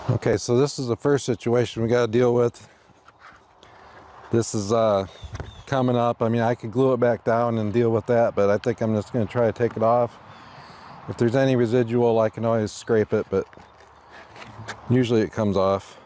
Okay, so this is the first situation we got to deal with. This is coming up. I mean, I could glue it back down and deal with that, but I think I'm just going to try to take it off. If there's any residual, I can always scrape it, but usually it comes off.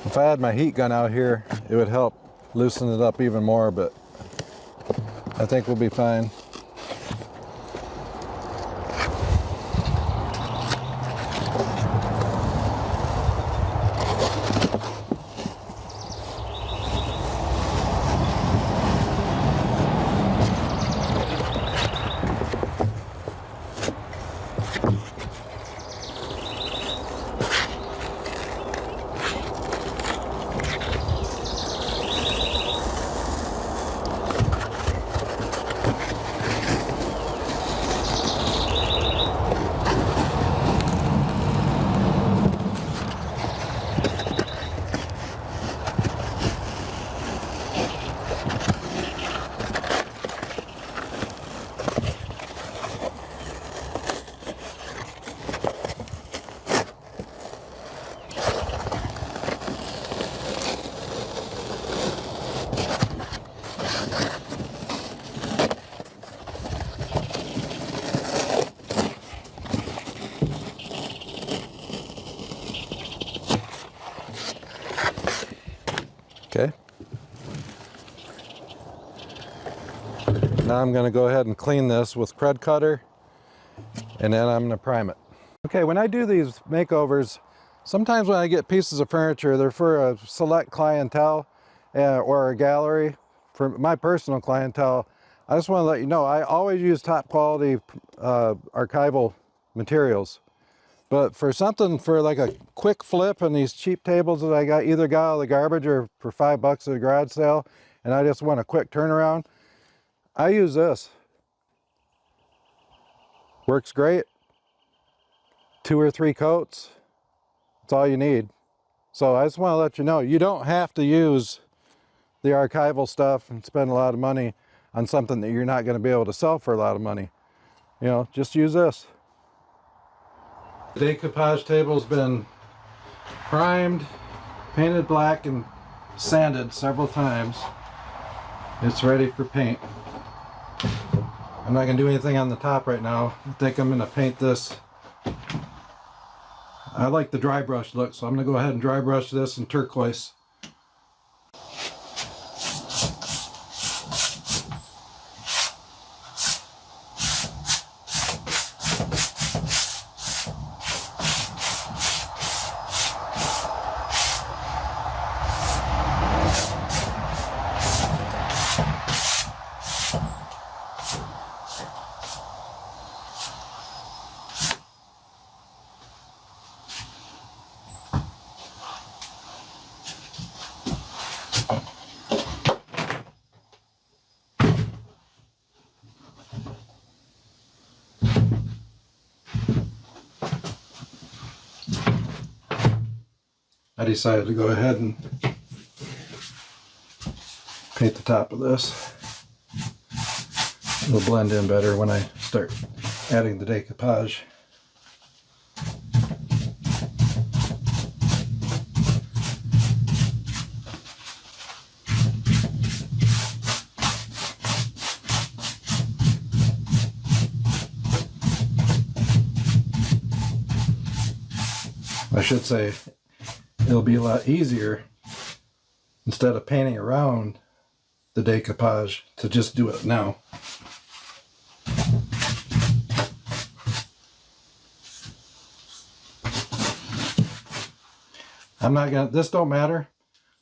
If I had my heat gun out here, it would help loosen it up even more, but I think we'll be fine. Okay. Now I'm going to go ahead and clean this with Crud Cutter, and then I'm going to prime it. Okay, when I do these makeovers, sometimes when I get pieces of furniture, they're for a select clientele or a gallery. For my personal clientele, I just want to let you know, I always use top quality archival materials. But for something for like a quick flip and these cheap tables that I got either got out of the garbage or for $5 at a garage sale, and I just want a quick turnaround, I use this. Works great. 2 or 3 coats. That's all you need. So I just want to let you know, you don't have to use the archival stuff and spend a lot of money on something that you're not going to be able to sell for a lot of money. You know, just use this. The decoupage table's been primed, painted black, and sanded several times. It's ready for paint. I'm not going to do anything on the top right now. I think I'm going to paint this. I like the dry brush look, so I'm going to go ahead and dry brush this in turquoise. I decided to go ahead and paint the top of this. It'll blend in better when I start adding the decoupage. I should say, it'll be a lot easier, instead of painting around the decoupage, to just do it now. I'm not gonna, this don't matter.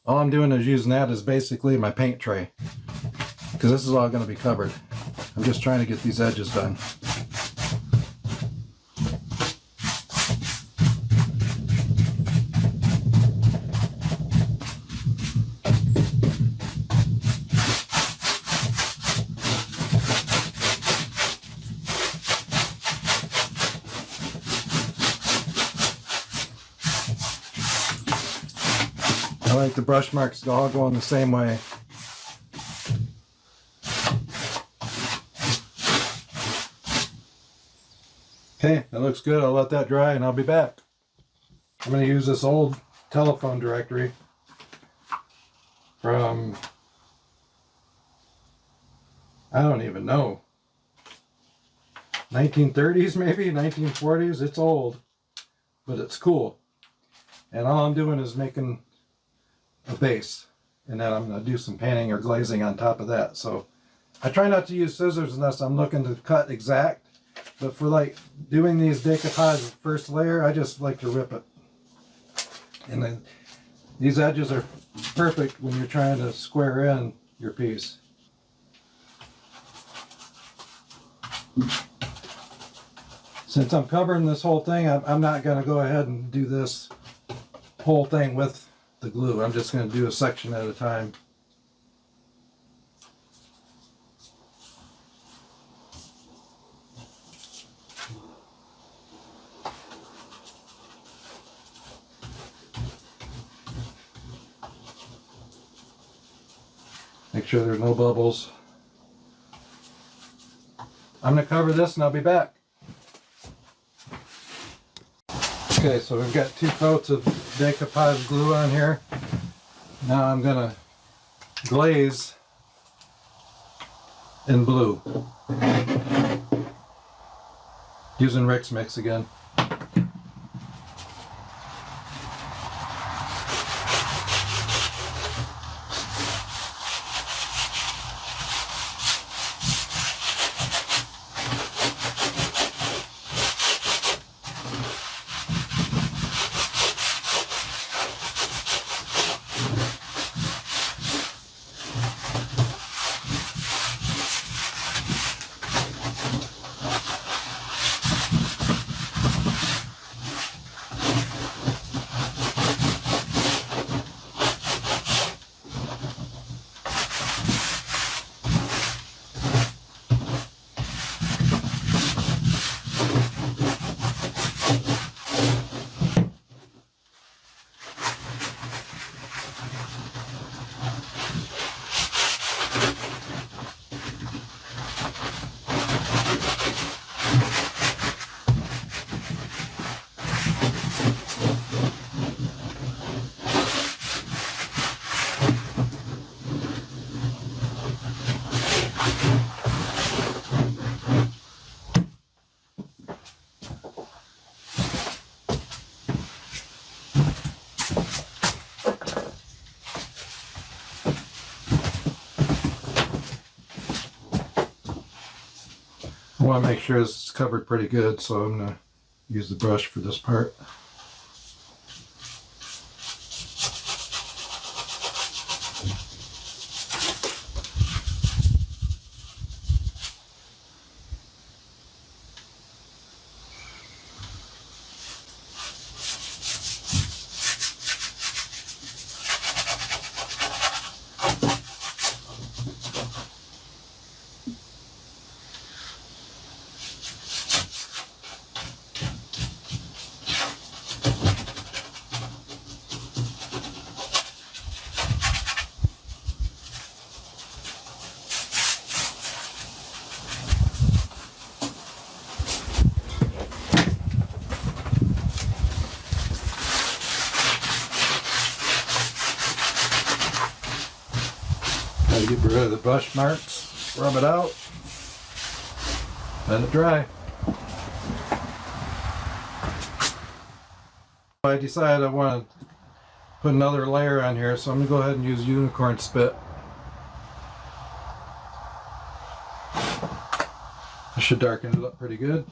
All I'm doing is using that as basically my paint tray, because this is all going to be covered. I'm just trying to get these edges done. I like the brush marks all going the same way. Okay, that looks good. I'll let that dry and I'll be back. I'm going to use this old telephone directory from, I don't even know, 1930s maybe, 1940s. It's old, but it's cool. And all I'm doing is making a base, and then I'm going to do some painting or glazing on top of that. So I try not to use scissors unless I'm looking to cut exact, but for like doing these decoupage first layer, I just like to rip it. And then these edges are perfect when you're trying to square in your piece. Since I'm covering this whole thing, I'm not going to go ahead and do this whole thing with the glue. I'm just going to do a section at a time. Make sure there's no bubbles. I'm going to cover this and I'll be back. Okay, so we've got 2 coats of decoupage glue on here. Now I'm going to glaze in blue. Using Rick's mix again. I want to make sure it's covered pretty good, so I'm going to use the brush for this part. Get rid of the brush marks, rub it out, let it dry. I decided I want to put another layer on here, so I'm going to go ahead and use unicorn spit. I should darken it up pretty good.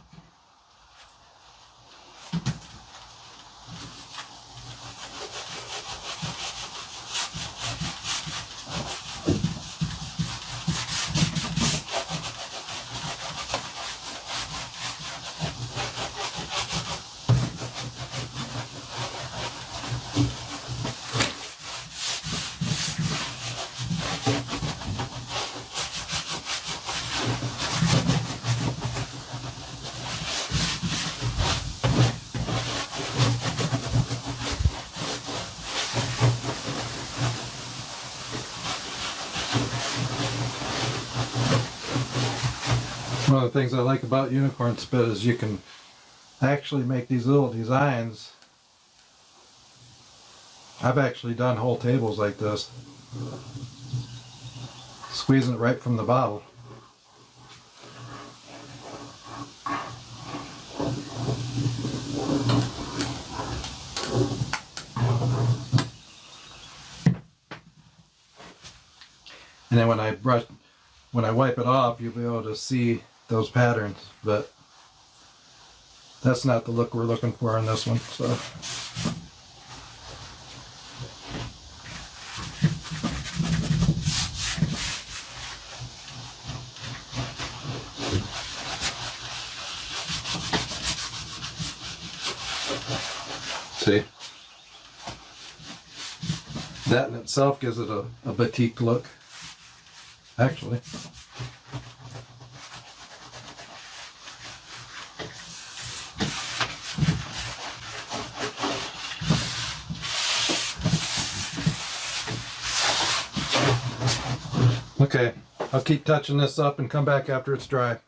one of the things I like about unicorn spit is you can actually make these little designs. I've actually done whole tables like this, squeezing it right from the bottle. And then when I wipe it off, you'll be able to see those patterns, but that's not the look we're looking for on this one. So see, that in itself gives it a batik look, actually. Okay, I'll keep touching this up and come back after it's dry.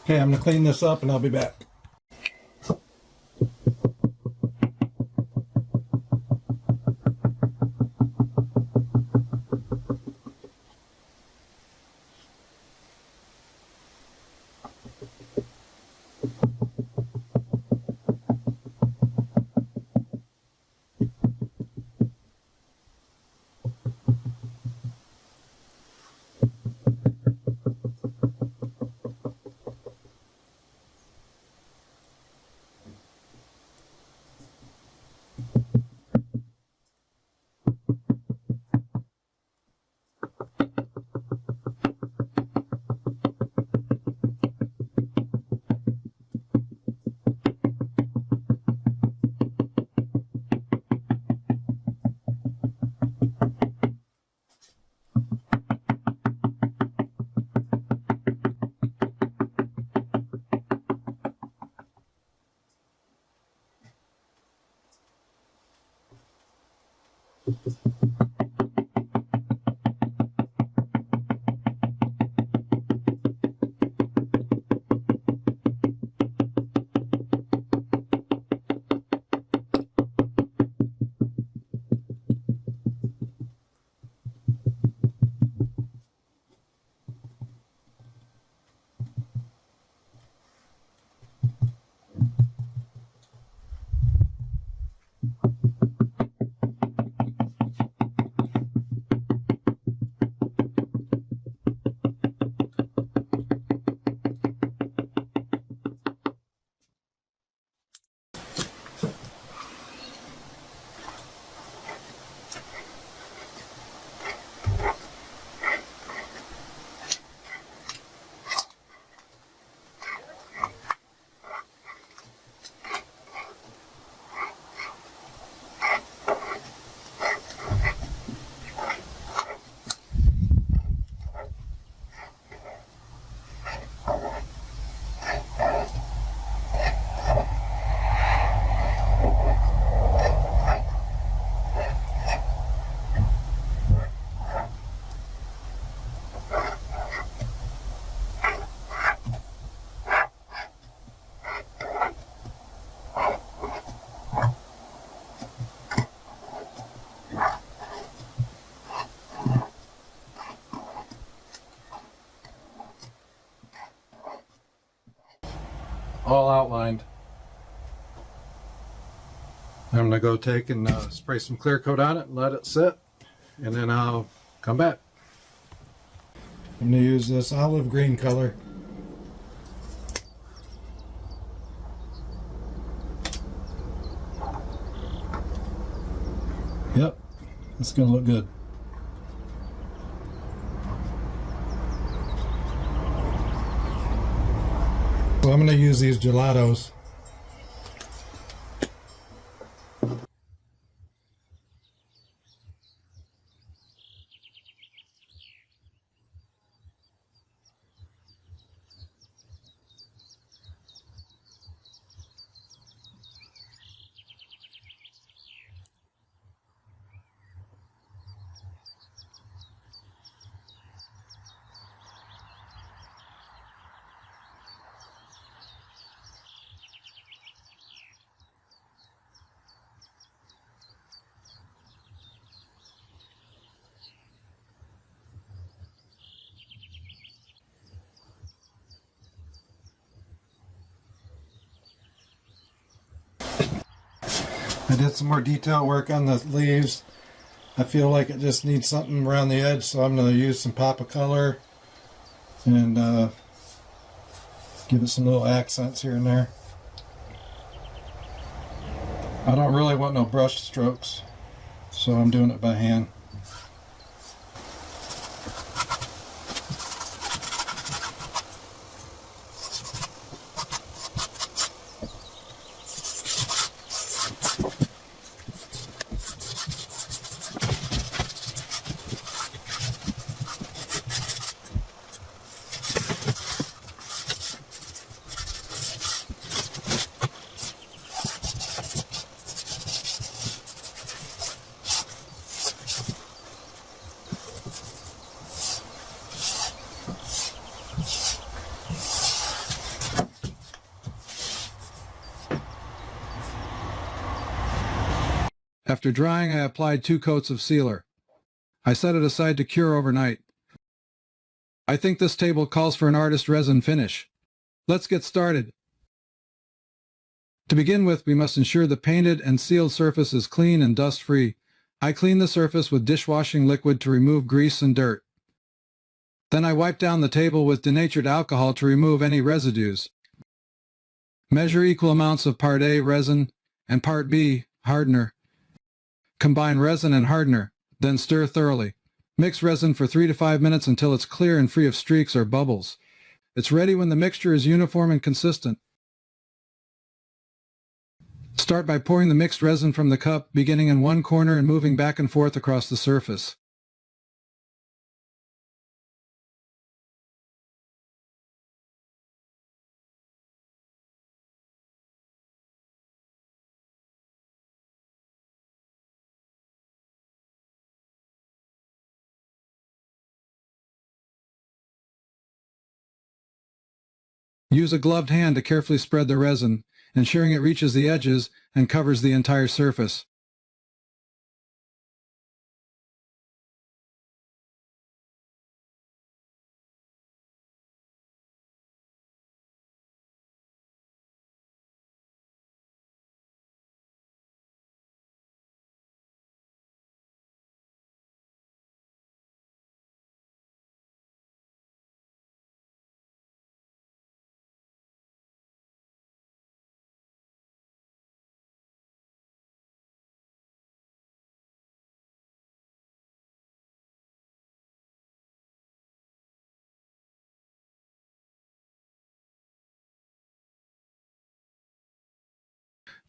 Okay, I'm going to clean this up and I'll be back. All outlined. I'm going to go take and spray some clear coat on it and let it sit, and then I'll come back. I'm going to use this olive green color. Yep, it's gonna look good. So I'm gonna use these gelatos. I did some more detail work on the leaves. I feel like it just needs something around the edge, so I'm going to use some pop of color and give it some little accents here and there. I don't really want no brush strokes, so I'm doing it by hand. After drying, I applied 2 coats of sealer. I set it aside to cure overnight. I think this table calls for an artist resin finish. Let's get started. To begin with, we must ensure the painted and sealed surface is clean and dust-free. I clean the surface with dishwashing liquid to remove grease and dirt. Then I wipe down the table with denatured alcohol to remove any residues. Measure equal amounts of Part A resin and Part B hardener. Combine resin and hardener, then stir thoroughly. Mix resin for 3 to 5 minutes until it's clear and free of streaks or bubbles. It's ready when the mixture is uniform and consistent. Start by pouring the mixed resin from the cup, beginning in one corner and moving back and forth across the surface. Use a gloved hand to carefully spread the resin, ensuring it reaches the edges and covers the entire surface.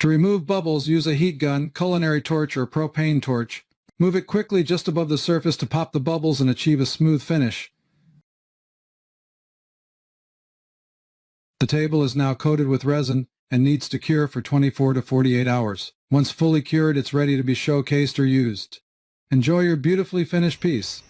To remove bubbles, use a heat gun, culinary torch, or propane torch. Move it quickly just above the surface to pop the bubbles and achieve a smooth finish. The table is now coated with resin and needs to cure for 24 to 48 hours. Once fully cured, it's ready to be showcased or used. Enjoy your beautifully finished piece.